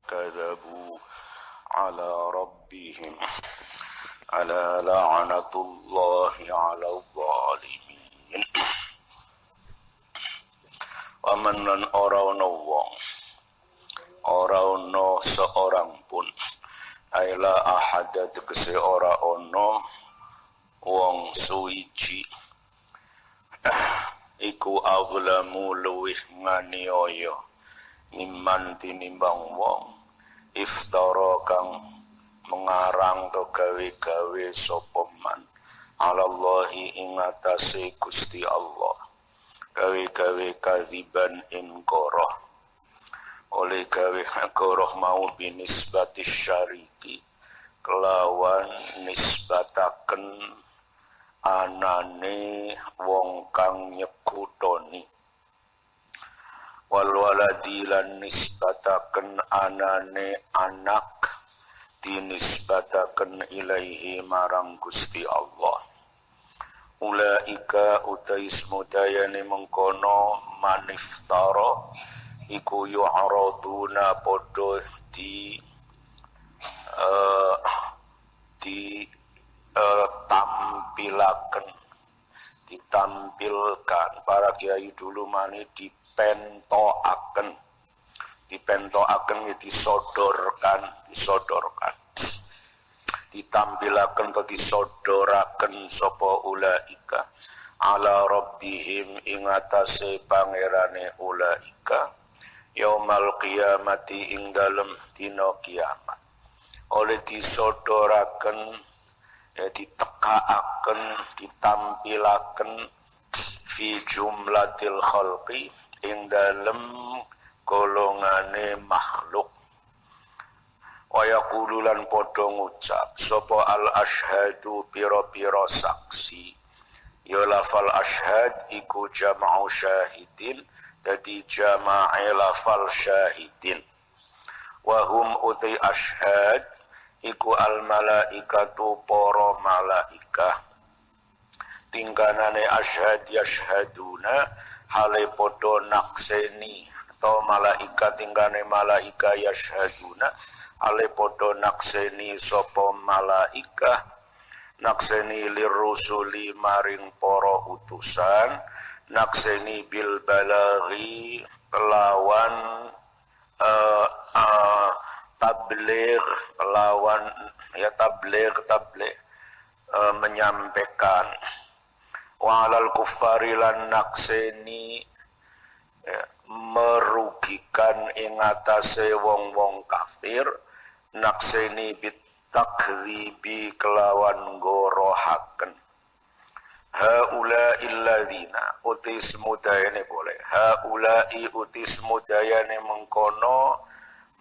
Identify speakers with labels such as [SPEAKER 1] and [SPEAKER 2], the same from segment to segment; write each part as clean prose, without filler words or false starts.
[SPEAKER 1] كذبوا على ربهم ألا لعنة الله على الظالمين. Waman lan ora ana wong, ora ana seorang pun, aila ahada tegese ora ana wong suwiji iku aghlamu luwih nganiaya niman tinimbang wong iftara kang mengarang to gawe-gawe sapa man alallahi ing atase Gusti Allah, gawe-gawe kadziban ing koroh, oleh gawe koroh mau binisbatis syariki kelawan nisbataken anane wong kang nyekutoni, wal waladi lan nisbataken anane anak dinisbataken ilaihi marang Gusti Allah. Ulaika utais mudayane mengkono maniftara iku yu'raduna podo ditampilkan para kiai dulu mani dipentoaken disodorkan ditampilaken atau disodoraken sapa ulaika ala rabbihim ing atase pangerane ulaika yaumal qiyamati ing dalem dina kiamat, oleh disodoraken ditekaaken ditampilaken fi jumlatil khalqi ing dalem golongane makhluk. Wa yaqulu lan padha ngucap sapa al ashhadu pira-pira saksi, ya lafal ashhad iku jama'u syahidin, dadi jama'i lafal syahidin. Wa hum uti ashhad iku al malaikatu para malaikah, tingkanane ashhad yashhaduna hale padha nakseni atau malaikat tingkane malaika yashhaduna hale padha nakseni sapa malaika nakseni lirrusuli maring para utusan, nakseni bil balaghi lawan tabligh lawan tabligh menyampaikan, wa alal kuffari lan nakseni merugikan ing atase wong-wong kafir, nakseni bitakdzibi kelawan gorohaken. Haula illadzina utis mudayane boleh, haulai utis mudayane mengkono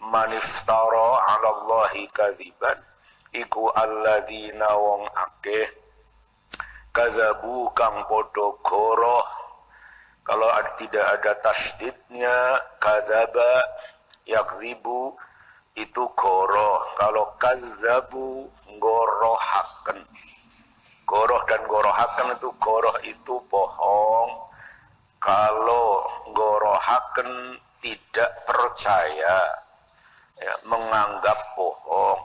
[SPEAKER 1] maniftara 'ala Allahi kadziban iku alladzina wong akeh kadzabu kang podo goroh. Kalau tidak ada tasdidnya kadzaba yakdzibu itu goroh, kalau kadzabu gorohaken. Goroh dan gorohaken itu, goroh itu bohong, kalau gorohaken tidak percaya, ya, menganggap bohong.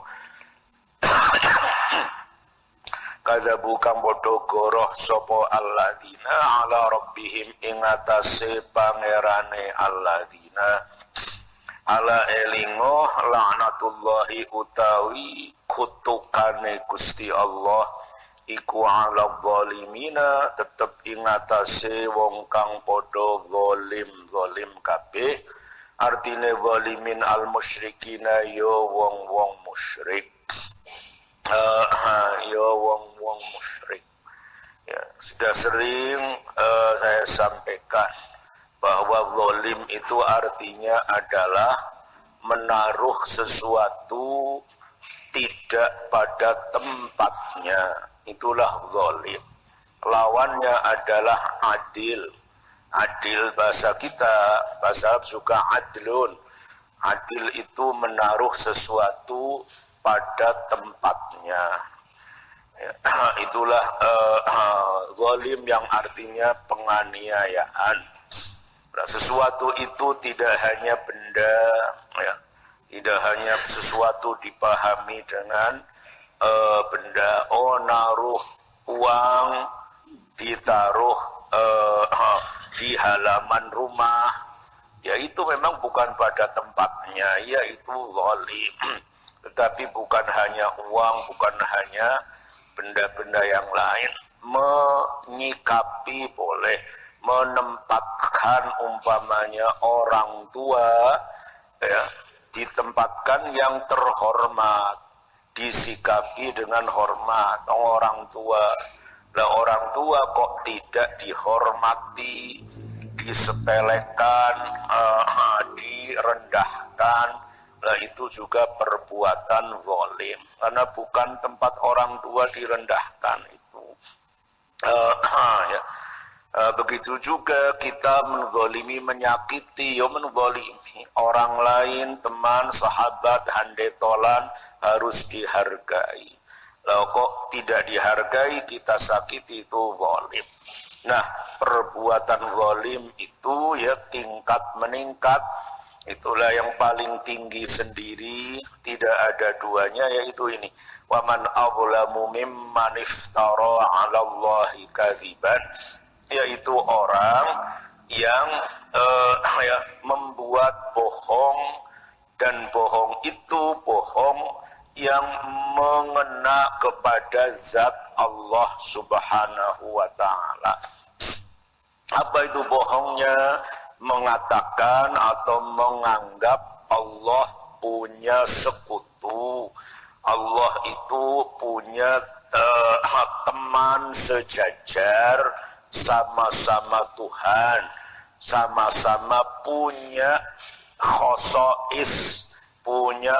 [SPEAKER 1] Kadzabu kang padha goroh sapa alladzina ala rabbihim ing atase pangerane alladzina ala elingo laknatullahi utawi kutukane Gusti Allah iku ala zalimina tetep ing atase wong kang padha zalim kabeh, artine zalimin al musyrikina yo wong-wong musyrik. Wong musyrik. Ya, sudah sering saya sampaikan bahwa zalim itu artinya adalah menaruh sesuatu tidak pada tempatnya, itulah zalim. Lawannya adalah adil. Adil bahasa kita, bahasa Arab suka adlun. Adil itu menaruh sesuatu pada tempatnya. Ya, itulah zalim yang artinya penganiayaan. Nah, sesuatu itu tidak hanya benda, ya, Tidak hanya sesuatu dipahami dengan benda. Naruh uang ditaruh di halaman rumah, ya itu memang bukan pada tempatnya, yaitu zalim. Tetapi bukan hanya uang, bukan hanya benda-benda yang lain. Menyikapi boleh, menempatkan umpamanya orang tua, ya, ditempatkan yang terhormat, disikapi dengan hormat orang tua. Lah orang tua kok tidak dihormati, disepelekan, direndahkan, lah itu juga perbuatan zalim. Karena bukan tempat orang tua direndahkan itu. Ya. Begitu juga kita menzalimi, menyakiti, menzalimi orang lain, teman, sahabat, handetolan harus dihargai. Lalu kok tidak dihargai, kita sakiti, itu zalim. Nah, perbuatan zalim itu ya tingkat meningkat. Itulah yang paling tinggi sendiri, tidak ada duanya, yaitu ini. Wa man azlamu mimman iftara 'ala Allahi kadziban, yaitu orang yang membuat bohong, dan bohong itu bohong yang mengena kepada zat Allah Subhanahu wa ta'ala. Apa itu bohongnya? Mengatakan atau menganggap Allah punya sekutu, Allah itu punya teman sejajar, sama-sama Tuhan, sama-sama punya khosois, punya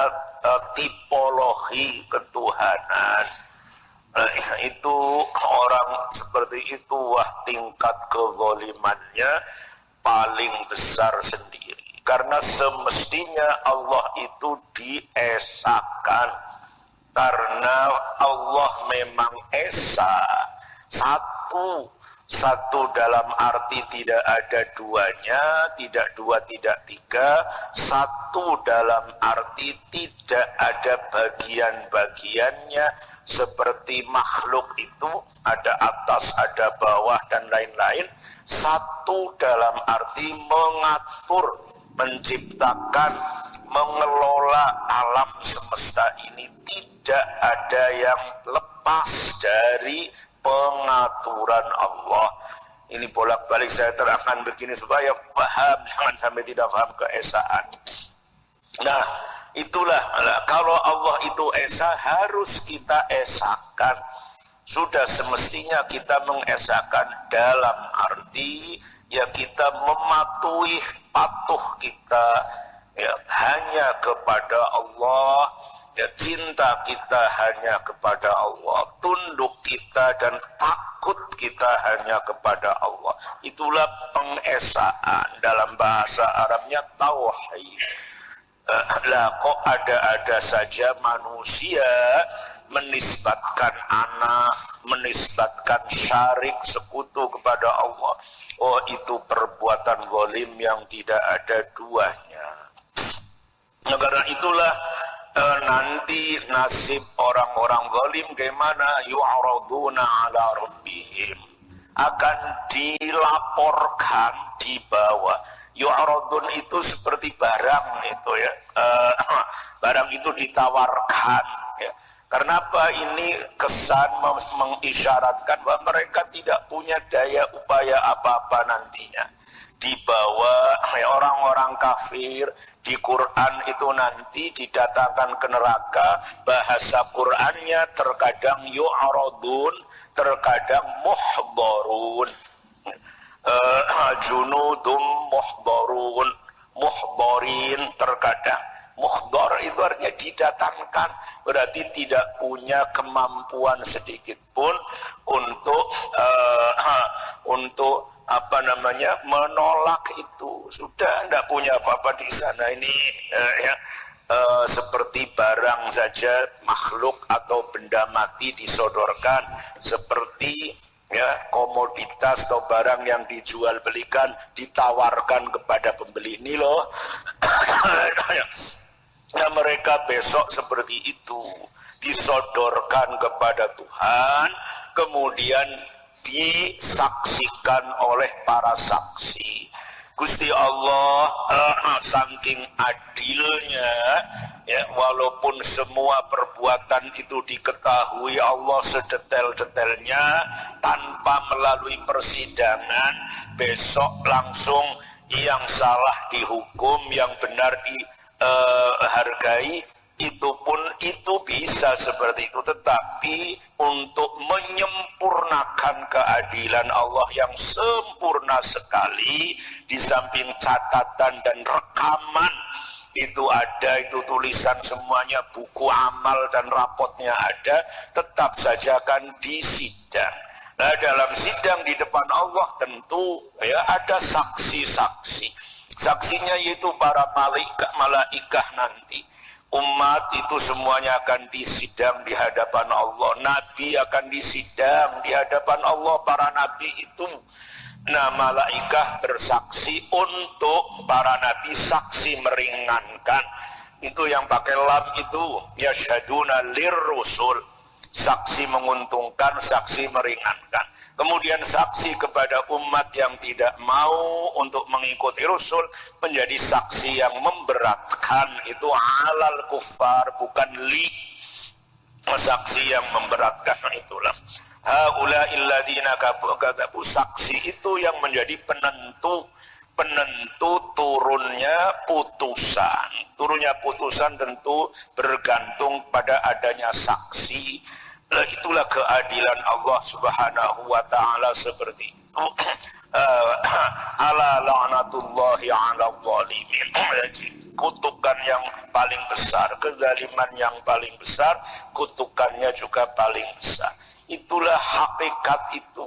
[SPEAKER 1] tipologi ketuhanan. Itu orang seperti itu, wah tingkat kezalimannya paling besar sendiri. Karena semestinya Allah itu diesakan. Karena Allah memang esa, satu dalam arti tidak ada duanya, tidak dua, tidak tiga. Satu dalam arti tidak ada bagian-bagiannya, seperti makhluk itu ada atas, ada bawah, dan lain-lain. Satu dalam arti mengatur, menciptakan, mengelola alam semesta ini. Tidak ada yang lepas dari pengaturan Allah. Ini bolak-balik saya terangkan begini supaya paham, jangan sampai tidak paham keesaan. Nah, itulah kalau Allah itu esa, harus kita esakan. Sudah semestinya kita mengesakan dalam arti ya kita mematuhi, patuh kita ya hanya kepada Allah. Ya, cinta kita hanya kepada Allah, tunduk kita dan takut kita hanya kepada Allah. Itulah pengesaan, dalam bahasa Arabnya tauhid. Lah kok ada-ada saja manusia menisbatkan anak, menisbatkan syarik, sekutu kepada Allah. Oh, itu perbuatan zalim yang tidak ada duanya. Nah, karena itulah nanti nasib orang-orang zalim gimana? Yu'raduna 'ala rabbihim, akan dilaporkan, dibawa. Yu'radun itu seperti barang itu ya, barang itu ditawarkan ya. Kenapa ini kesan mengisyaratkan bahwa mereka tidak punya daya upaya apa-apa nantinya. Dibawa orang-orang kafir di Quran itu nanti didatangkan ke neraka. Bahasa Qurannya terkadang yu'radun, terkadang muhdharun. Junudum muhdharun, muhdharin, terkadang muhdhar itu artinya didatangkan, berarti tidak punya kemampuan sedikit pun untuk menolak itu. Sudah tidak punya apa-apa di sana ini seperti barang saja, makhluk atau benda mati disodorkan, seperti ya komoditas atau barang yang dijual belikan, ditawarkan kepada pembeli. Ini loh Nah, mereka besok seperti itu disodorkan kepada Tuhan, kemudian disaksikan oleh para saksi. Gusti Allah saking adilnya, ya, walaupun semua perbuatan itu diketahui Allah sedetail-detailnya, tanpa melalui persidangan, besok langsung yang salah dihukum, yang benar dihargai. Itu pun itu bisa seperti itu, tetapi untuk menyempurnakan keadilan Allah yang sempurna sekali, di samping catatan dan rekaman itu ada, itu tulisan semuanya, buku amal dan rapotnya ada, tetap saja akan disidang. Nah, dalam sidang di depan Allah tentu ya ada saksi-saksi. Saksinya yaitu para malaikat nanti. Umat itu semuanya akan disidang di hadapan Allah. Nabi akan disidang di hadapan Allah, para nabi itu. Nah, malaikat bersaksi untuk para nabi, saksi meringankan. Itu yang pakai lam itu, yasyhaduna lirrusul. Saksi menguntungkan, saksi meringankan. Kemudian saksi kepada umat yang tidak mau untuk mengikuti Rasul menjadi saksi yang memberatkan. Itu alal kufar, bukan li. Saksi yang memberatkan itulah. Haula'il ladzina kadzabu, saksi itu yang menjadi penentu turunnya putusan. Turunnya putusan tentu bergantung pada adanya saksi. Itulah keadilan Allah Subhanahu wa ta'ala seperti itu. Ala la'natullahi 'ala zalimin. Kutukan yang paling besar, kezaliman yang paling besar, kutukannya juga paling besar. Itulah hakikat itu.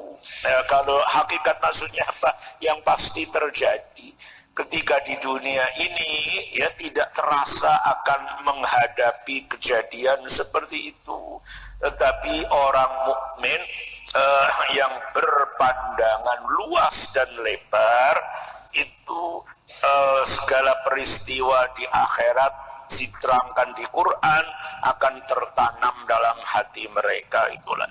[SPEAKER 1] Kalau hakikat maksudnya apa? Yang pasti terjadi. Ketika di dunia ini ya tidak terasa akan menghadapi kejadian seperti itu, tetapi orang mukmin yang berpandangan luas dan lebar itu segala peristiwa di akhirat diterangkan di Quran akan tertanam dalam hati mereka. Itulah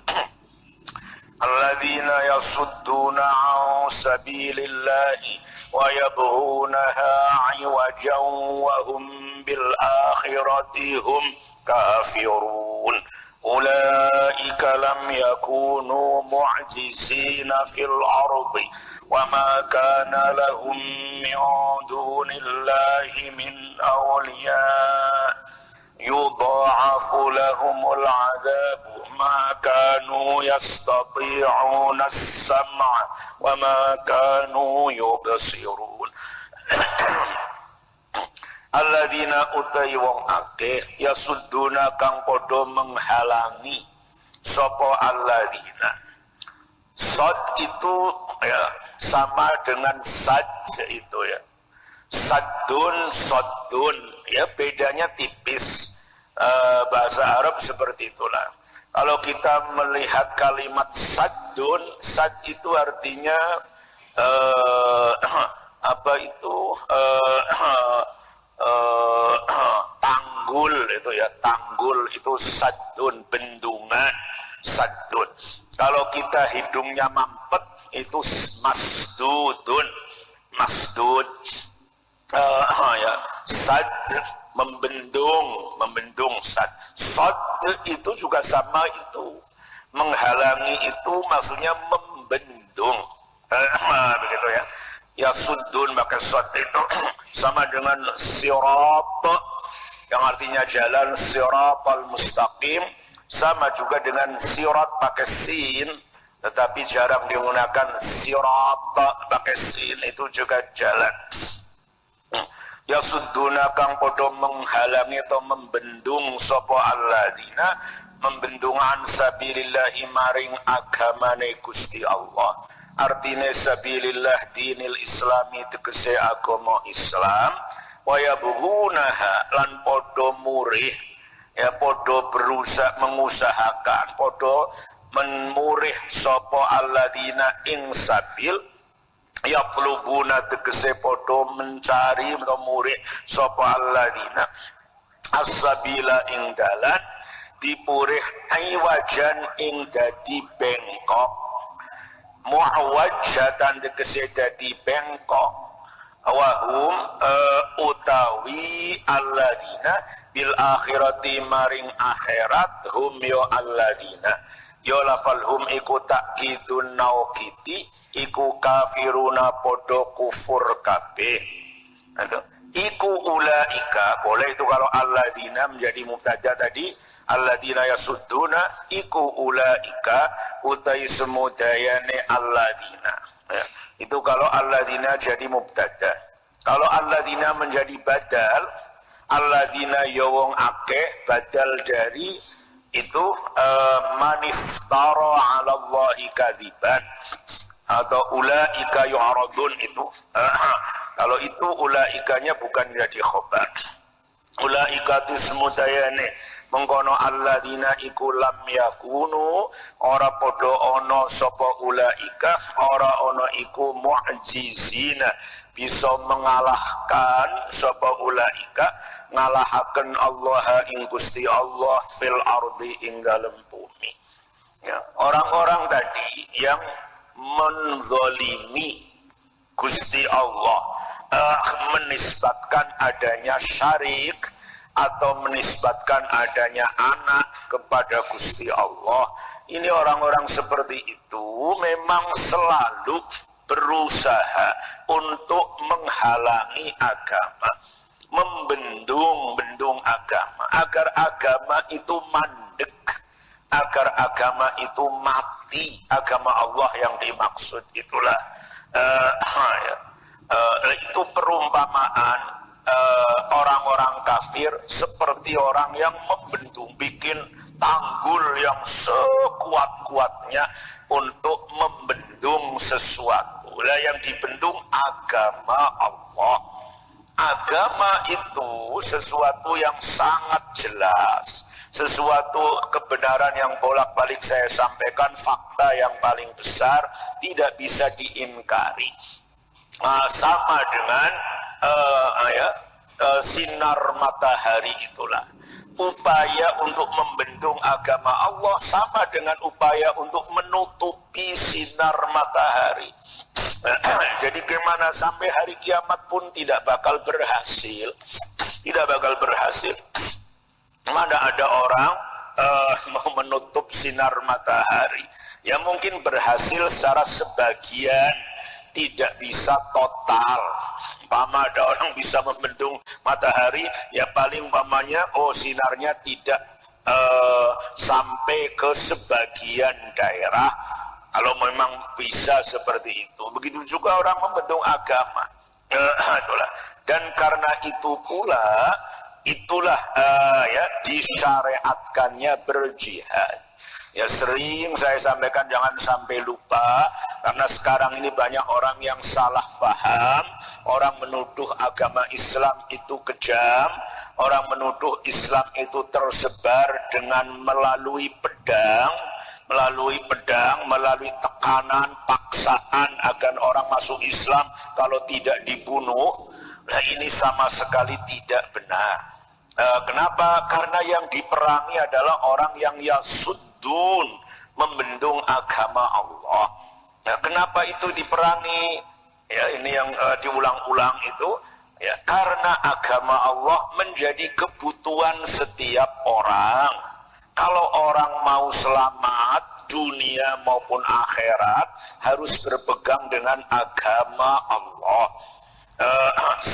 [SPEAKER 1] alladzina yasudduna 'an sabilillahi wa yabghunaha 'iwajan wa hum bil akhirati hum kafirun. Ulaika lam yakunu mu'jizina fil ardi wa ma kana lahum min dunillahi min awliya yudha'afu lahumul 'adzabu ma kanu yastati'una as-sam'a wa ma kanu yubsirun. Alladzina utai wong akeh yasudduna kang podo menghalangi sapa alladzina. Sad itu ya sama dengan sad itu ya. Saddun ya, bedanya tipis. Bahasa Arab seperti itulah. Kalau kita melihat kalimat saddun, sad itu artinya apa itu tanggul itu ya, tanggul itu saddun, bendungan, saddun. Kalau kita hidungnya mampet itu masdudun, masdud. Ya, sad membendung sad. Sad itu juga sama itu, menghalangi itu maksudnya membendung. Begitu ya. Ya suddun pakai sad itu sama dengan sirat yang artinya jalan, siratal mustaqim, sama juga dengan sirat pakai sin, tetapi jarang digunakan sirat pakai sin, itu juga jalan. Ya sudduna kang podo menghalangi atau membendung sapa alladzina, membendungan sabilillahi maring agamane Gusti Allah. Artine sabilillah dinil islami tegese agama Islam, wa yabghunaha lan podo murih ya, podo berusaha mengusahakan, podo menmurih sapa alladzina ing sabil, ya pelubuna tegese podo mencari atau murih sapa alladzina as-sabila ing dalan dipurih aiwajan ing dadi bengkok, muawajatan tegese dadi bengkok, wahum utawi alladzina bil akhirati maring akhirat hum yo alladzina yo lafal hum iku takkidun naukiti iku kafiruna podo kufur kabeh. Iku ulaika, boleh itu kalau alladzina menjadi mubtada tadi, alladzina yasudduna, iku ulaika utai semudayane alladzina. Ya, itu kalau alladzina jadi mubtada. Kalau alladzina menjadi badal, alladzina yawong akeh badal dari itu maniftara 'ala Allahi kadziban atau ulaika yu'radun itu. Kalau itu ulaikanya bukan jadi khobar. Ulaika tismudayane mengkono alladzina iku lam yakunu ora podo ono sapa ulaika ora ono iku mu'jizina bisa mengalahkan sapa ulaika ngalahaken Allah ing Gusti Allah fil ardi ing dalem bumi. Ya, orang-orang tadi yang menzalimi Gusti Allah, menisbatkan adanya syarik atau menisbatkan adanya anak kepada Gusti Allah. Ini orang-orang seperti itu memang selalu berusaha untuk menghalangi agama, membendung agama, agar agama itu mandek, agar agama itu mati. Agama Allah yang dimaksud itulah itu perumpamaan orang-orang kafir seperti orang yang membendung, bikin tanggul yang sekuat-kuatnya untuk membendung sesuatu. Lah yang dibendung agama Allah. Agama itu sesuatu yang sangat jelas, sesuatu kebenaran yang bolak-balik saya sampaikan, fakta yang paling besar tidak bisa diingkari. Sama dengan sinar matahari itulah. Upaya untuk membendung agama Allah sama dengan upaya untuk menutupi sinar matahari. Jadi gimana sampai hari kiamat pun tidak bakal berhasil. Tidak bakal berhasil. Mana ada orang mau menutup sinar matahari. Ya mungkin berhasil secara sebagian, tidak bisa total. Umpama ada orang bisa membendung matahari, ya paling umpamanya sinarnya tidak sampai ke sebagian daerah. Kalau memang bisa seperti itu. Begitu juga orang membendung agama. Dan karena itu pula, itulah disyariatkannya berjihad. Ya sering saya sampaikan, jangan sampai lupa, karena sekarang ini banyak orang yang salah paham. Orang menuduh agama Islam itu kejam, orang menuduh Islam itu tersebar dengan melalui pedang, melalui tekanan, paksaan agar orang masuk Islam, kalau tidak dibunuh. Nah ini sama sekali tidak benar. Kenapa? Karena yang diperangi adalah orang yang yasuddun, membendung agama Allah. Nah, kenapa itu diperangi? Ya, ini yang diulang-ulang itu. Ya, karena agama Allah menjadi kebutuhan setiap orang. Kalau orang mau selamat dunia maupun akhirat, harus berpegang dengan agama Allah.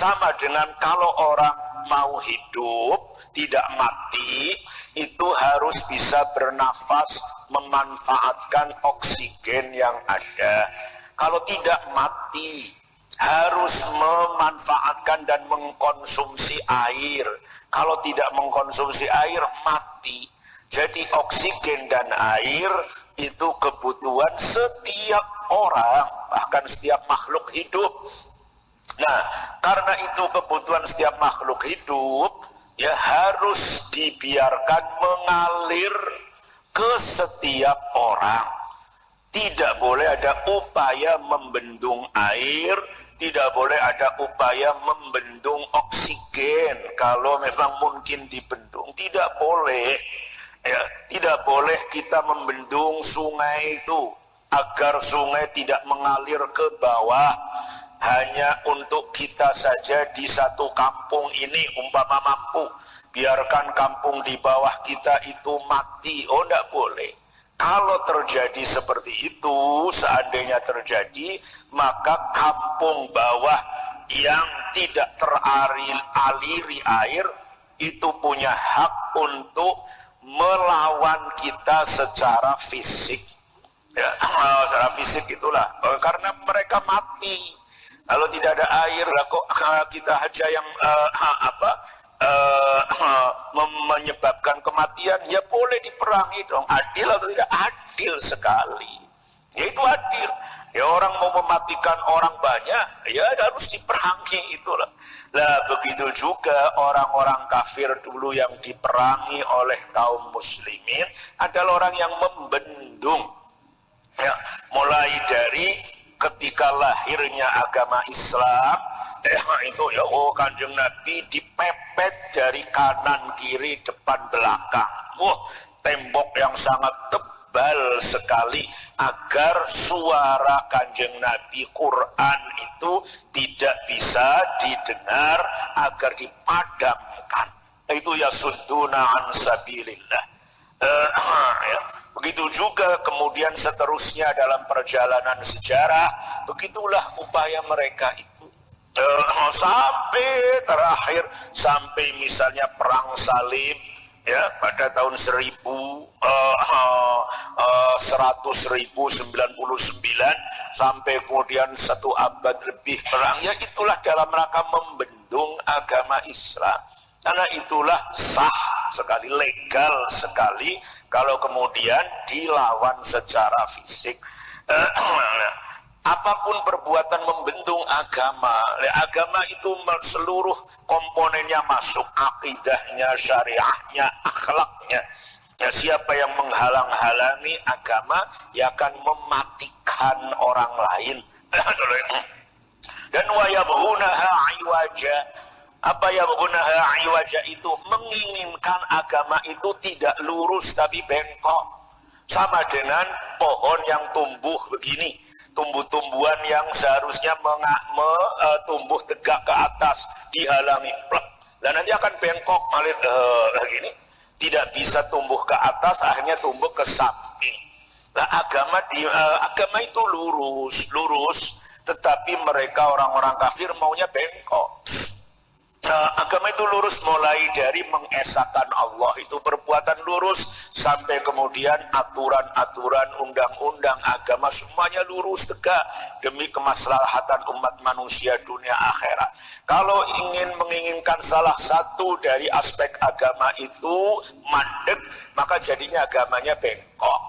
[SPEAKER 1] Sama dengan kalau orang mau hidup, tidak mati, itu harus bisa bernafas, memanfaatkan oksigen yang ada. Kalau tidak mati, harus memanfaatkan dan mengkonsumsi air. Kalau tidak mengkonsumsi air, mati. Jadi oksigen dan air itu kebutuhan setiap orang, bahkan setiap makhluk hidup. Nah, karena itu kebutuhan setiap makhluk hidup, ya harus dibiarkan mengalir ke setiap orang. Tidak boleh ada upaya membendung air, tidak boleh ada upaya membendung oksigen. oksigen kalau memang mungkin dibendung. Tidak boleh, ya, tidak boleh kita membendung sungai itu agar sungai tidak mengalir ke bawah hanya untuk kita saja di satu kampung ini umpama mampu. Biarkan kampung di bawah kita itu mati. Oh, tidak boleh. Kalau terjadi seperti itu, seandainya terjadi, maka kampung bawah yang tidak teraliri air itu punya hak untuk melawan kita secara fisik. Ya, secara fisik itulah. Karena mereka mati. Kalau tidak ada air, kok kita aja yang menyebabkan kematian, ya boleh diperangi dong. Adil atau tidak? Adil sekali. Ya itu adil. Ya orang mau mematikan orang banyak, ya harus diperangi itulah. Nah begitu juga orang-orang kafir dulu yang diperangi oleh kaum muslimin adalah orang yang membendung. Ya, mulai dari ketika lahirnya agama Islam, itu ya Kanjeng Nabi dipepet dari kanan kiri depan belakang. Tembok yang sangat tebal sekali agar suara Kanjeng Nabi Quran itu tidak bisa didengar, agar dipadamkan. Itu ya sudduna an sabilillah. Ya. Begitu juga kemudian seterusnya dalam perjalanan sejarah, begitulah upaya mereka itu sampai terakhir, sampai misalnya perang salib ya pada tahun 1199 sampai kemudian 1 abad lebih perang, ya itulah dalam rangka membendung agama Islam. Karena itulah sah sekali, legal sekali kalau kemudian dilawan secara fisik. Apapun perbuatan membendung agama, agama itu seluruh komponennya masuk, akidahnya, syariahnya, akhlaknya. Ya, siapa yang menghalang-halangi agama, ya akan mematikan orang lain. Dan wayabghunaha iwaja. Apa yang menggunakan iwaja itu? Menginginkan agama itu tidak lurus tapi bengkok. Sama dengan pohon yang tumbuh begini, tumbuh-tumbuhan yang seharusnya tumbuh tegak ke atas, dihalangi plek, dan nanti akan bengkok malir gini, tidak bisa tumbuh ke atas, akhirnya tumbuh ke samping. Nah agama itu lurus, tetapi mereka orang-orang kafir maunya bengkok. Agama itu lurus mulai dari mengesahkan Allah, itu perbuatan lurus, sampai kemudian aturan-aturan, undang-undang agama semuanya lurus tegak demi kemaslahatan umat manusia dunia akhirat. Kalau menginginkan salah satu dari aspek agama itu mandek, maka jadinya agamanya bengkok.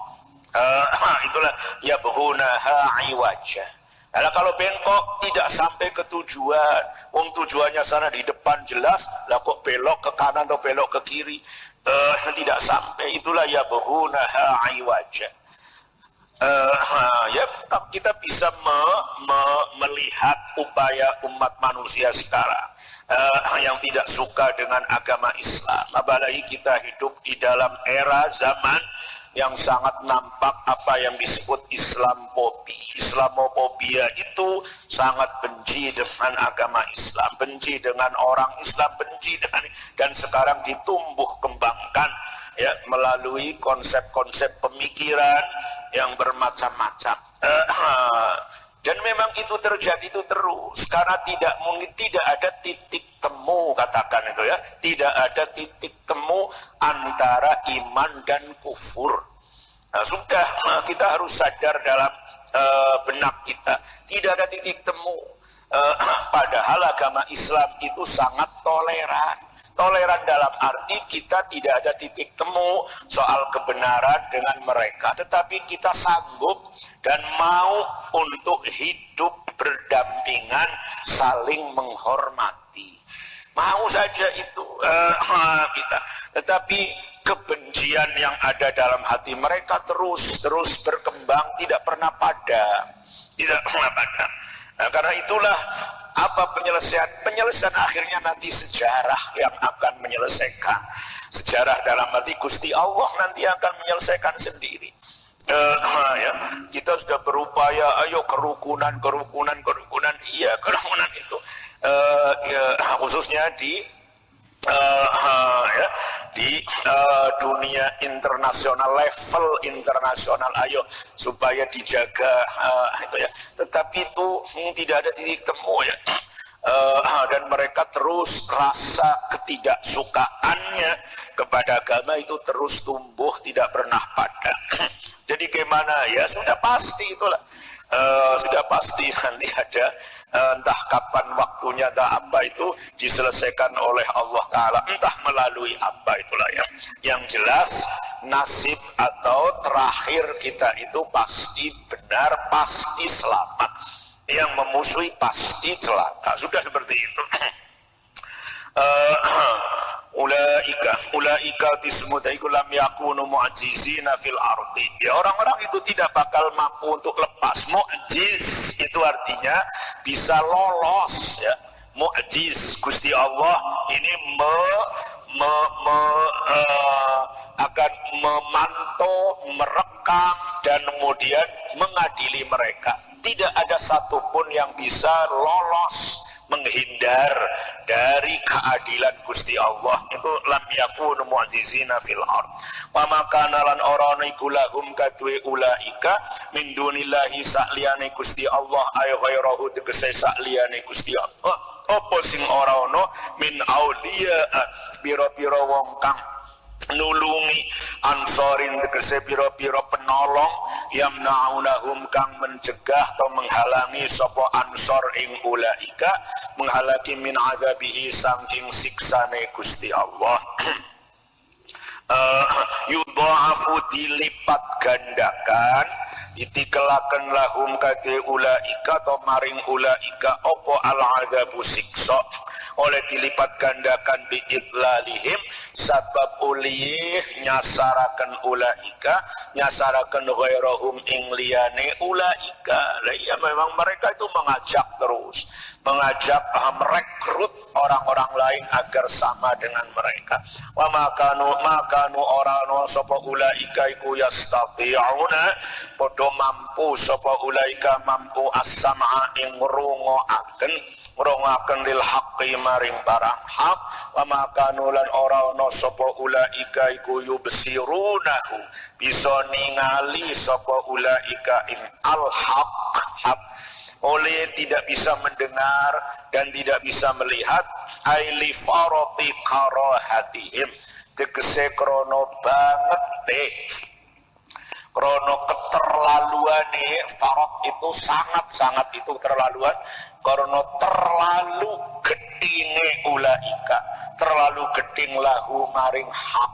[SPEAKER 1] Itulah yabghunaha iwaja. Nah, kalau bengkok tidak sampai ke tujuan, tujuannya sana di depan jelas, lah kok belok ke kanan atau belok ke kiri, tidak sampai. Itulah yabghunaha iwaja. Ya kita bisa melihat upaya umat manusia sekarang yang tidak suka dengan agama Islam. Apalagi kita hidup di dalam era zaman yang sangat nampak apa yang disebut Islamofobia itu sangat benci dengan agama Islam, benci dengan orang Islam, benci dengan, dan sekarang ditumbuh kembangkan ya melalui konsep-konsep pemikiran yang bermacam-macam. Dan memang itu terjadi itu terus karena tidak ada titik temu, katakan itu ya, tidak ada titik temu antara iman dan kufur. Nah, sudah kita harus sadar dalam benak kita tidak ada titik temu. Padahal agama Islam itu sangat toleran dalam arti kita tidak ada titik temu soal kebenaran dengan mereka, tetapi kita sanggup dan mau untuk hidup berdampingan, saling menghormati. Mau saja itu kita, tetapi kebencian yang ada dalam hati mereka terus berkembang, tidak pernah padam. Nah, karena itulah apa penyelesaian? Penyelesaian akhirnya nanti sejarah yang akan menyelesaikan. Sejarah dalam arti Gusti Allah nanti akan menyelesaikan sendiri. Ya, kita sudah berupaya, ayo kerukunan, iya kerukunan itu, ya, khususnya di ya, di dunia internasional, level internasional, ayo supaya dijaga itu ya. Tetapi itu tidak ada titik temu ya. Dan mereka terus rasa ketidaksukaannya kepada agama itu terus tumbuh, tidak pernah padam. Jadi gimana ya, sudah pasti itulah, sudah pasti nanti ada entah kapan waktunya, entah apa itu diselesaikan oleh Allah Ta'ala, entah melalui apa itulah ya. Yang jelas nasib atau terakhir kita itu pasti benar, pasti selamat. Yang memusuhi pasti celaka, sudah seperti itu. Ulaika tismutaiku lam yakunu mu'jizina fil ardi. Ya, orang-orang itu tidak bakal mampu untuk lepas. Mu'jiz itu artinya bisa lolos ya. Mu'jiz, Gusti Allah ini akan memantau, merekam dan kemudian mengadili mereka. Tidak ada satupun yang bisa lolos, menghindar dari keadilan Gusti Allah. Itu lam yakunu mu'jizina fil ard. Wa makana lan orana iku lahum kadwe ulaika min dunillahi sa'liyane Gusti Allah ay ghairahu tegese sa'liyane Gusti Allah. Apa sing ora ono min auliya pira-pira wong kang nulungi, ansorin tegese pira-pira penolong, yamna'unahum kang mencegah atau menghalangi sapa ansor ing ulaika, menghalangi min azabihi saking siksane Gusti Allah. Yudha'afu dilipat gandakan, ditikelaken lahum kate ulaika atau maring ulaika opo al azabu siksa, oleh dilipat gandakan biidlalihim sabab uliyih nyasaraken ulaika, nyasaraken ghairahum ing liyane ulaika. Lah ya, memang mereka itu mengajak terus, mengajak merekrut orang-orang lain agar sama dengan mereka. Wa makanu orano sapa ulaika iku yastati'una padha mampu sapa ulaika mampu as-sam'a ing ngrungoaken lil haqqi maring barang hak. Wa makanu lan orano sapa ulaika iku yubsirunahu bisa ningali sapa ulaika ing al haq, oleh tidak bisa mendengar dan tidak bisa melihat, aili farati karahatihim tegese krono banget krono keterlaluane. Farot itu sangat itu terlaluan, krono terlalu gedinge ulaika, terlalu geding lahu maring hak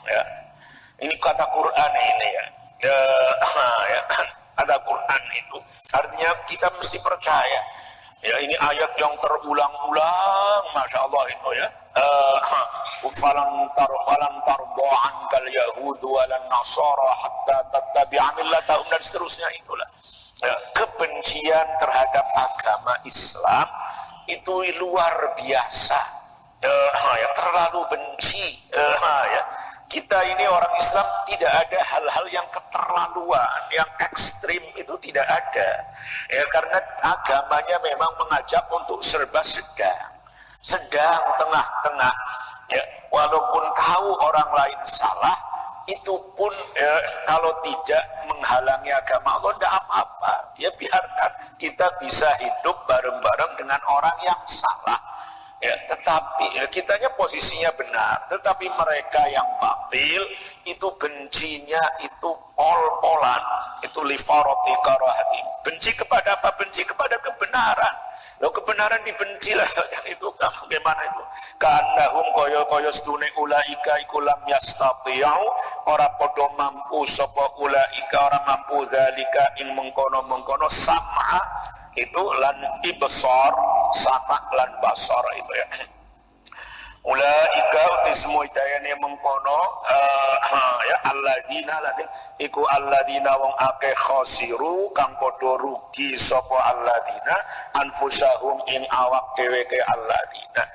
[SPEAKER 1] ya. Ini kata Quran ini ya. Ya, kata Quran itu artinya kita mesti percaya ya, ini ayat yang terulang-ulang, masya Allah itu ya. Falan tarbo'an kal yahudu walan nasara hatta tattabi'a millatahum dan seterusnya itulah ya. Kebencian terhadap agama Islam itu luar biasa ya, terlalu benci ya. Kita ini orang Islam tidak ada hal-hal yang keterlaluan, yang ekstrim itu tidak ada. Ya, karena agamanya memang mengajak untuk serba sedang tengah-tengah. Ya, walaupun tahu orang lain salah, itu pun kalau tidak menghalangi agama Allah tidak apa-apa. Ya biarkan kita bisa hidup bareng-bareng dengan orang yang salah. Ya, tetapi kitanya posisinya benar, tetapi mereka yang batil itu bencinya itu pol-polan, itu lifarati karahati. Benci kepada apa? Benci kepada kebenaran. Lo kebenaran dibenci lah, yang itu bagaimana itu? Kanahum koyo stune ulaika iku lam yastati'u ora padha mampu sapa ulaika, ora mampu zalika ing mengkono sama itu lan ibsar, sama lan basar itu ya. Ulaika utismu itayane mengkono ya alladzina ladin iku alladzina wong akeh khosiru kang padha rugi sapa alladzina anfusahum ing awak dheweke alladzina.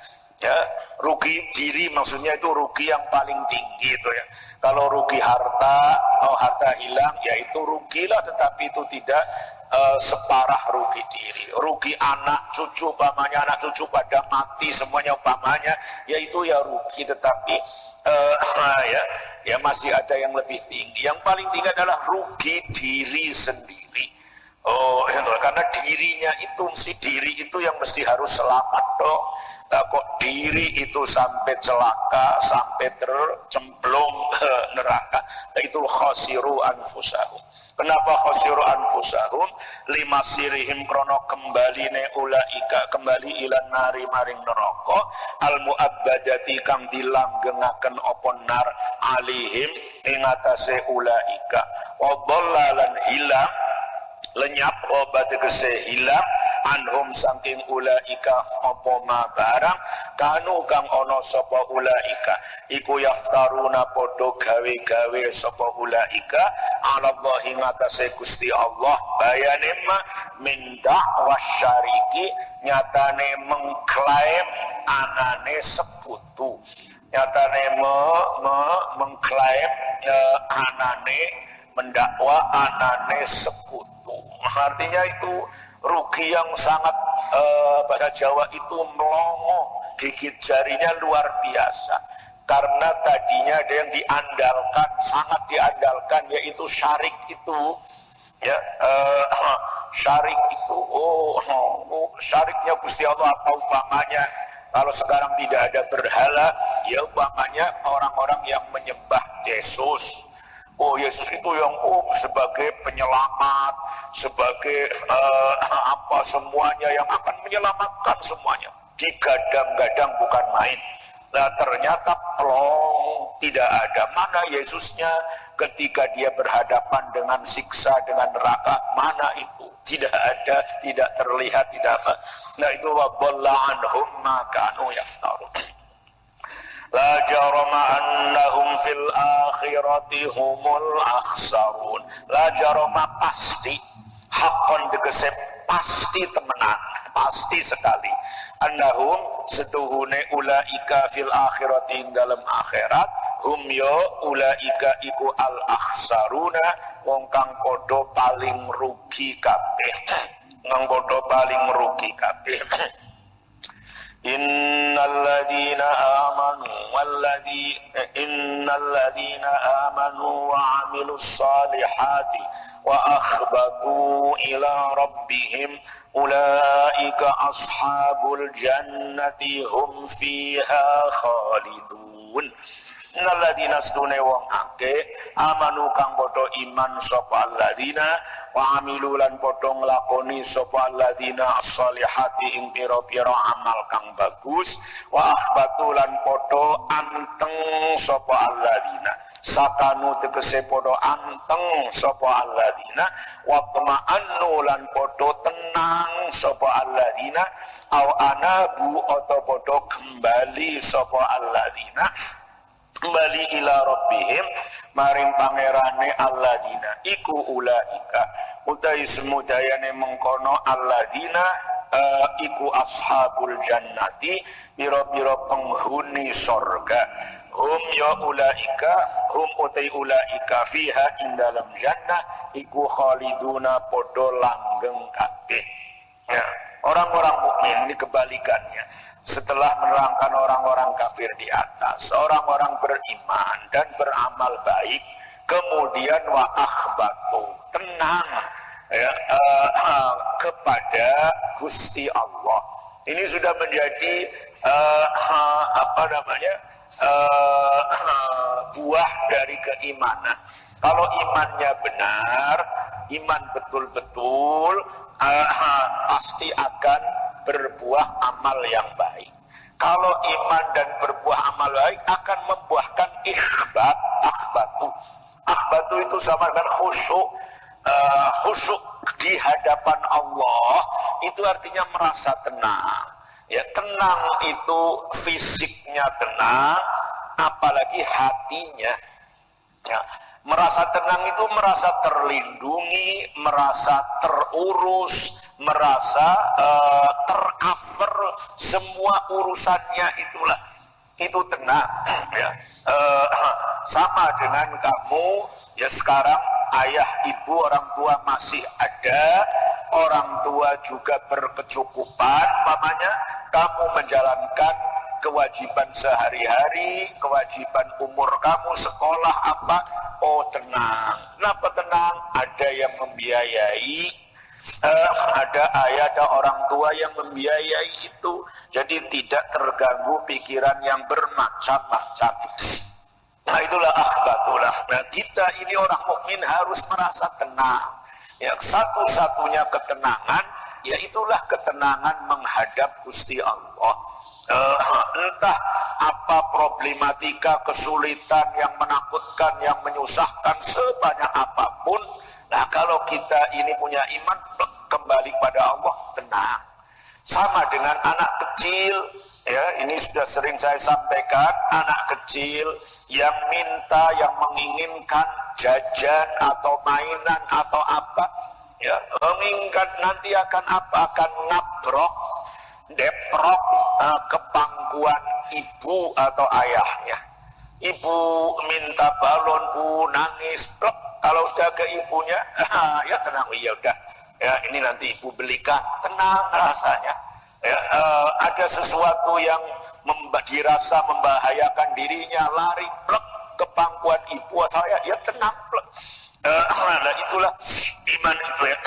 [SPEAKER 1] Ya, rugi diri maksudnya itu rugi yang paling tinggi itu ya. Kalau rugi harta, harta hilang ya itu rugilah, tetapi itu tidak separah rugi diri. Rugi anak cucu umpamanya, anak cucu pada mati semuanya umpamanya, ya itu ya rugi, tetapi ya masih ada yang lebih tinggi. Yang paling tinggi adalah rugi diri sendiri. Oh, ya, karena dirinya itu si diri itu yang mesti harus selamat dong. Nah, kok diri itu sampai celaka, sampai tercemplung ke neraka, nah, itu khosiru anfusahum. Kenapa khosiru anfusahum? Lima sirihim krono kembali ne ulaika, kembali ilan nari maring neraka al muabbadati kang dilanggengaken opon nar alihim ing atase ulaika wa dhallalan hilang lenyap obat tegese hilang anhum saking ulaika apa ma barang kanu kang ana sapa ulaika iku yaftaruna padha gawe-gawe sapa ulaika ala Allah ing atase Gusti Allah bayane ma min da'wa syariki nyatane mengklaim anane sekutu nyatane mengklaim anane mendakwa anane sekutu. Artinya itu rugi yang sangat bahasa Jawa itu melongo, gigit jarinya luar biasa. Karena tadinya ada yang diandalkan, sangat diandalkan, yaitu syarik itu. Ya, syarik itu, syariknya Gusti Allah apa umpamanya? Kalau sekarang tidak ada berhala, ya umpamanya orang-orang yang menyembah Yesus. Oh, Yesus itu yang sebagai penyelamat, sebagai semuanya yang akan menyelamatkan semuanya. Digadang-gadang bukan main. Nah ternyata plong, tidak ada. Mana Yesusnya ketika dia berhadapan dengan siksa, dengan neraka, mana itu? Tidak ada, tidak terlihat, tidak apa. Nah itu waballa anhum ma kanu yaftarun. La jarama annahum fil akhirati humul akhsarun. La jarama pasti, hakon tegese pasti temenan, pasti sekali. Annahum setuhune ulaika fil akhirati dalam akhirat hum yo ulaika iku al akhsaruna wong kang padha paling rugi kabeh. Wong padha paling rugi kabeh. Innalladzina amanu wa amilus salihati wa akhbatu ila rabbihim ulaika ashabul jannati hum fiha khalidun. Innalladzina stune wong akeh amanu kang padha iman sapa alladzina wa amilu lan padha nglakoni sapa alladzina as-solihati ing pira-pira amal kang bagus wa akhbatu lan padha anteng sapa alladzina sakanu tegese padha anteng sapa alladzina wa tama'annu lan padha tenang sapa alladzina aw anabu atau padha kembali sapa alladzina kembali ila rabbihim maring pangerane alladzina iku ulaika utai semudayane mengkono alladzina iku ashabul jannati biro-biro penghuni sorga hum ya ulaika hum utai ulaika fiha indalam jannah iku khaliduna podo langgeng kabeh. Ya, orang-orang mukmin ini kebalikannya. Setelah menerangkan orang-orang kafir di atas, orang-orang beriman dan beramal baik, kemudian wa akhbatu, tenang ya, kepada Gusti Allah. Ini sudah menjadi buah dari keimanan. Kalau imannya benar, iman betul-betul, pasti akan berbuah amal yang baik. Kalau iman dan berbuah amal baik akan membuahkan ikhbat, akhbatu. Akhbatu itu sama dengan khusyuk. Khusyuk di hadapan Allah itu artinya merasa tenang. Ya, tenang itu fisiknya tenang, apalagi hatinya. Ya, merasa tenang itu merasa terlindungi, merasa terurus, merasa tercover semua urusannya itulah. Itu tenang. Ya. Sama dengan kamu, ya sekarang ayah ibu orang tua masih ada, orang tua juga berkecukupan, umpamanya kamu menjalankan kewajiban sehari-hari, kewajiban umur kamu, sekolah apa, oh tenang. Kenapa tenang? Ada yang membiayai, ada ayah, ada orang tua yang membiayai itu, jadi tidak terganggu pikiran yang bermacam-macam. Nah itulah akhbatulah. Nah kita ini orang mukmin harus merasa tenang. Ya, satu-satunya ketenangan, yaitulah ketenangan menghadap Gusti Allah. Entah apa problematika, kesulitan yang menakutkan, yang menyusahkan, sebanyak apapun. Nah kalau kita ini punya iman, kembali pada Allah, tenang. Sama dengan anak kecil, ya ini sudah sering saya sampaikan, anak kecil yang minta, yang menginginkan jajan atau mainan atau apa, ya menginginkan nanti akan apa, akan ngabrok, deprok ke pangkuan ibu atau ayahnya. Ibu minta balon, bu nangis, plek. Kalau sudah ke ibunya, ya tenang, ya udah, ya ini nanti ibu belikan, tenang rasanya. Ya, ada sesuatu yang dirasa membahayakan dirinya, lari plek ke pangkuan ibu atau ayah, ya tenang plek. Nah itulah iman itu ya.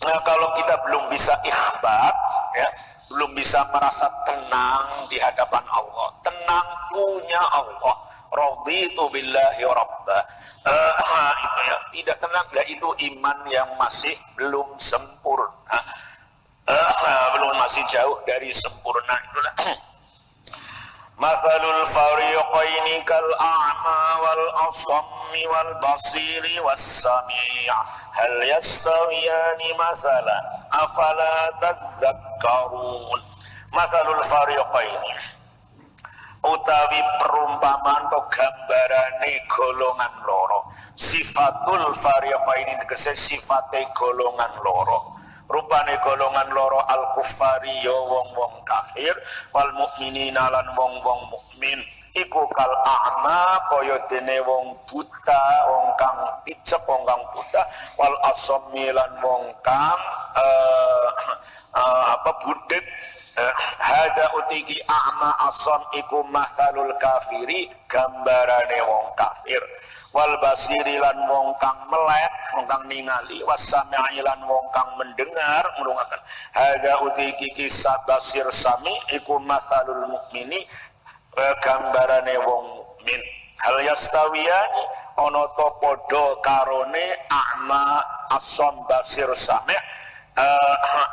[SPEAKER 1] Nah, kalau kita belum bisa ikhbat, ya, belum bisa merasa tenang di hadapan Allah, tenang punya Allah, raditu billahi rabba, itu ya, tidak tenang, ya itu iman yang masih belum sempurna, belum, masih jauh dari sempurna. Itulah Mathalul fariqaini kal a'ma wal asammi wal basiri was sami' hal yastawiyani mathala afala tazakkarun. Mathalul fariqaini utawi perumpamaan atau gambarane golongan loro. Sifatul fariqaini tegese sifate golongan loro. Rupane golongan loro al-kuffari ya wong-wong kafir, wal mukminina lan wong-wong mukmin iku kal a'ma kaya dene wong buta, wong kang picek, wong kang buta, wal asammi lan wong kang budek. Hada utiki a'ma asam iku masalul kafiri, gambarane wong kafir, wal basiri lan wong kang melek, wong kang ningali, wasami'i lan wong kang mendengar, ngrungokaken. Hada utiki kisah basir sami iku masalul mukmini, gambarane wong mukmin. Hal yastawiyani ana ta padha karone a'ma asam basir sami',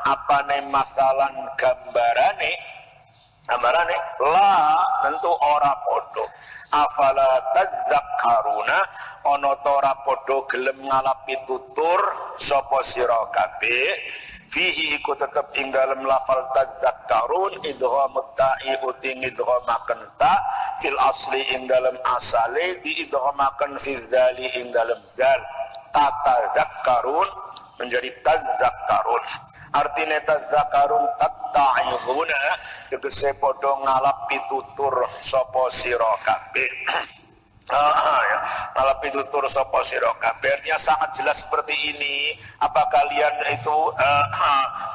[SPEAKER 1] apane masalan gambarane la tentu ora podo. Afala tazakkaruna ana ta ora podo gelem ngalapi tutur sapa sira kabeh. Fihi iku tetep ing dalem lafal tazakkarun idgham ta'i uting idghamaken ta fil asli ing dalem asale di idghamaken fi zali ing dalem zal. Tatazakkarun menjadi tazakkarun. Artinya tazakkarun tatta'idhuna, tegese padha ngalapi tutur sapa sira kabeh. Ya, ngalapi tutur sapa sira kabeh. Artinya sangat jelas seperti ini. Apa kalian itu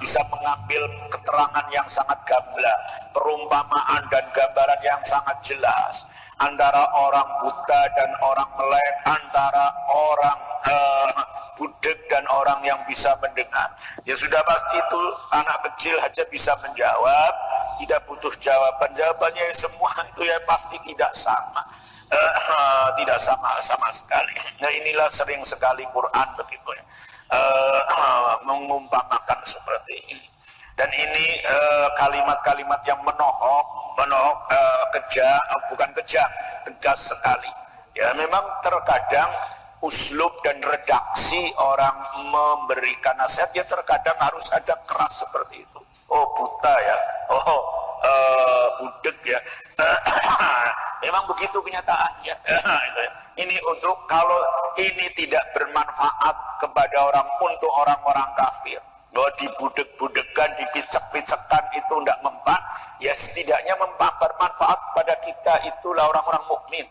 [SPEAKER 1] bisa mengambil keterangan yang sangat gamblang, perumpamaan dan gambaran yang sangat jelas antara orang buta dan orang melek, antara orang budek dan orang yang bisa mendengar. Ya sudah pasti itu anak kecil aja bisa menjawab, tidak butuh jawaban. Jawabannya semua itu ya pasti tidak sama. Tidak sama sekali. Nah inilah sering sekali Quran begitu ya, mengumpamakan seperti ini. Dan ini kalimat-kalimat yang menohok bukan kejam, tegas sekali. Ya memang terkadang uslub dan redaksi orang memberikan nasihat ya terkadang harus ada keras seperti itu. Oh buta ya, budek ya. Memang begitu kenyataannya. Ini untuk kalau ini tidak bermanfaat kepada untuk orang-orang kafir. Bahwa dibudek-budekan, dipicek-picekkan itu tidak mempan, ya setidaknya bermanfaat kepada kita, itulah orang-orang mukmin.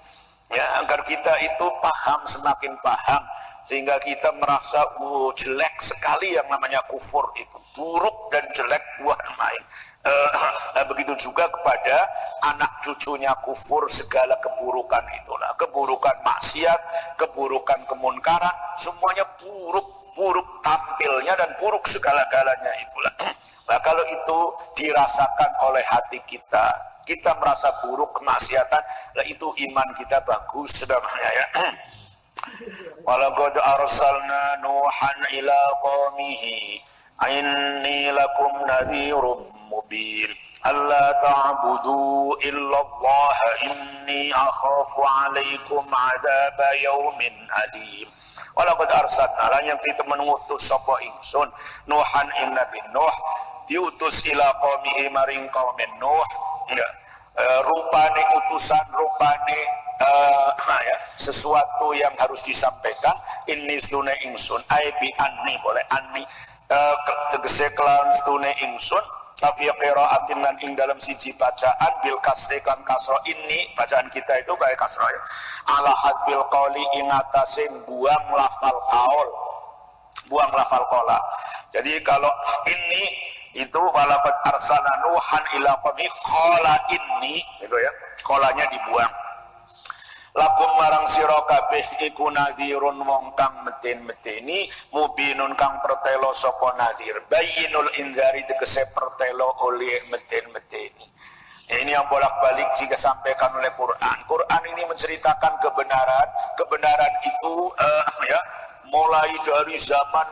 [SPEAKER 1] Ya, agar kita itu paham, semakin paham, sehingga kita merasa jelek sekali yang namanya kufur itu, buruk dan jelek buat main. Begitu juga kepada anak cucunya kufur, segala keburukan itulah, keburukan maksiat, keburukan kemunkaran, semuanya buruk tampilnya dan buruk segala-galanya itulah. Nah, kalau itu dirasakan oleh hati kita, kita merasa buruk kemaksiatan, nah itu iman kita bagus sebenarnya ya. Walaqad arsalna Nuhan ila qaumihi inni lakum nadhirum mubin alla ta'budu illallah inni akhafu alaikum adaba yaumin alim. Walaqad arsalna lan yang kita mengutus sapa ingsun Nuhan ing Nabi Nuh diutus ila qaumihi maring kaum Nuh. Rupane utusan, rupane ya, sesuatu yang harus disampaikan. Ini sune ingsun aibi anni, boleh anni tegese kelawan stune ingsun fi qiraatin lan ing dalam siji bacaan bil kasri kan kasra. Ini bacaan kita itu kayak kasra ya, ala hadfil qauli ing atase buang lafal qaul, buang lafal qala. Jadi kalau ini itu walaqad arsalna Nuhan ila qaumi qala inni, itu ya, qalanya dibuang. Lakum marang sira kabeh iku nadhirun wong kang meten-meteni, mubinun kang pertelo sapa nadhir, bayyinul inzari tegese pertelo oleh meten-meteni. Ini yang bolak-balik jika sampaikan oleh Quran. Quran ini menceritakan kebenaran. Kebenaran itu ya, mulai dari zaman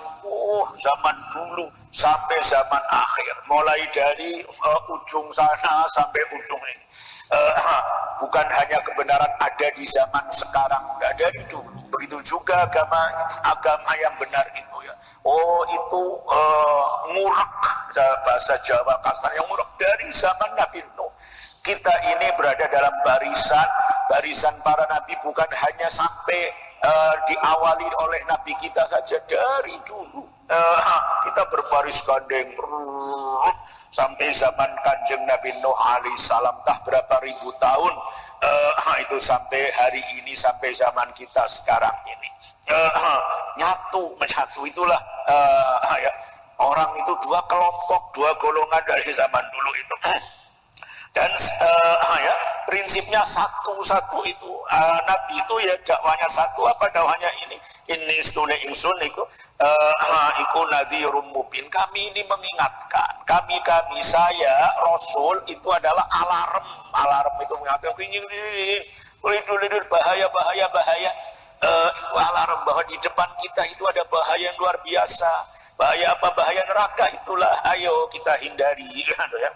[SPEAKER 1] dulu sampai zaman akhir. Mulai dari ujung sana sampai ujung ini. Bukan hanya kebenaran ada di zaman sekarang, dari dulu. Begitu juga agama yang benar itu ya. Itu ngurak, bahasa Jawa kasar yang ngurak dari zaman Nabi Nuh. Kita ini berada dalam barisan para nabi, bukan hanya sampai diawali oleh nabi kita saja, dari dulu. Kita berbaris gandeng sampai zaman Kanjeng Nabi Nuh alaihissalam, berapa ribu tahun itu sampai hari ini, sampai zaman kita sekarang ini. Menyatu itulah ya, orang itu dua kelompok, dua golongan dari zaman dulu itu. Dan ya, prinsipnya satu itu, Nabi itu ya dakwanya satu, apa dakwanya ini sune ingsun iku nadhirum mubin. Kami ini mengingatkan, kami saya Rasul itu adalah alarm itu mengingatkan bahaya. Itu alarm bahwa di depan kita itu ada bahaya yang luar biasa. Bahaya apa? Bahaya neraka. Itulah ayo kita hindari gitu ya.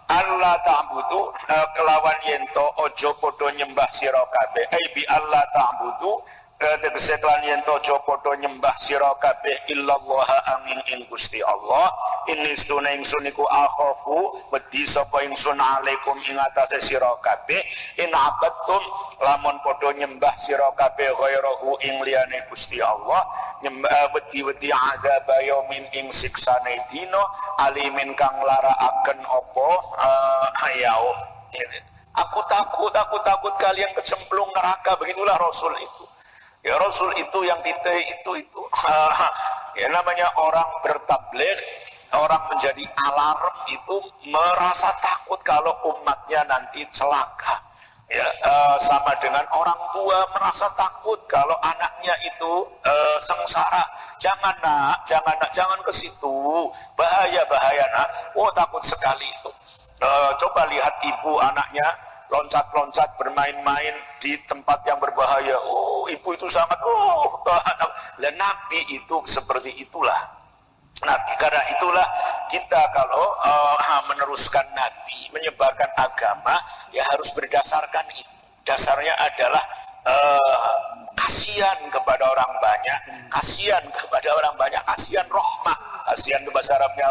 [SPEAKER 1] Allah ta'budu kelawan yento ojo podo nyembah sira kabeh. Bi Allah ta'budu tegese kelawan yento ojo podo nyembah sira kabeh illallah angin ing Gusti Allah. Ini sunna ingsun iku akhafu wedi sapa ingsun alaikum ing atase sira kabeh in abattum lamun podo nyembah sira kabeh ghairahu ing liyane Gusti Allah, nyembah wedi azab yaumin ing siksane dina alimin kang laraaken apa yaum. Aku takut kalian kecemplung neraka. Begitulah Rasul itu. Ya, Rasul itu yang itu ya, namanya orang bertabligh, orang menjadi alarm itu merasa takut kalau umatnya nanti celaka. Ya, sama dengan orang tua merasa takut kalau anaknya itu sengsara. Jangan ke situ, bahaya nak. Takut sekali itu. Coba lihat ibu anaknya loncat-loncat bermain-main di tempat yang berbahaya. Ibu itu sangat dan Nabi itu seperti itulah. Nabi, karena itulah kita kalau meneruskan Nabi, menyebarkan agama, ya harus berdasarkan itu. Dasarnya adalah kasihan kepada orang banyak, kasihan rahmah. Kasihan itu bahasa Arabnya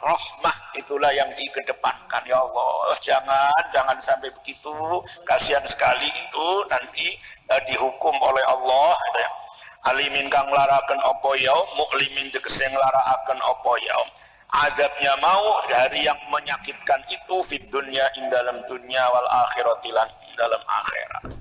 [SPEAKER 1] rahmah itulah yang dikedepankan. Ya Allah, jangan sampai begitu, kasihan sekali itu nanti dihukum oleh Allah. Alimin kang laraken apa yaum, muklimin tegese nglarakaken apa yaum. Azabnya mau dari yang menyakitkan itu fid dunya ing dalam dunia wal akhirati lan dalam akhirat.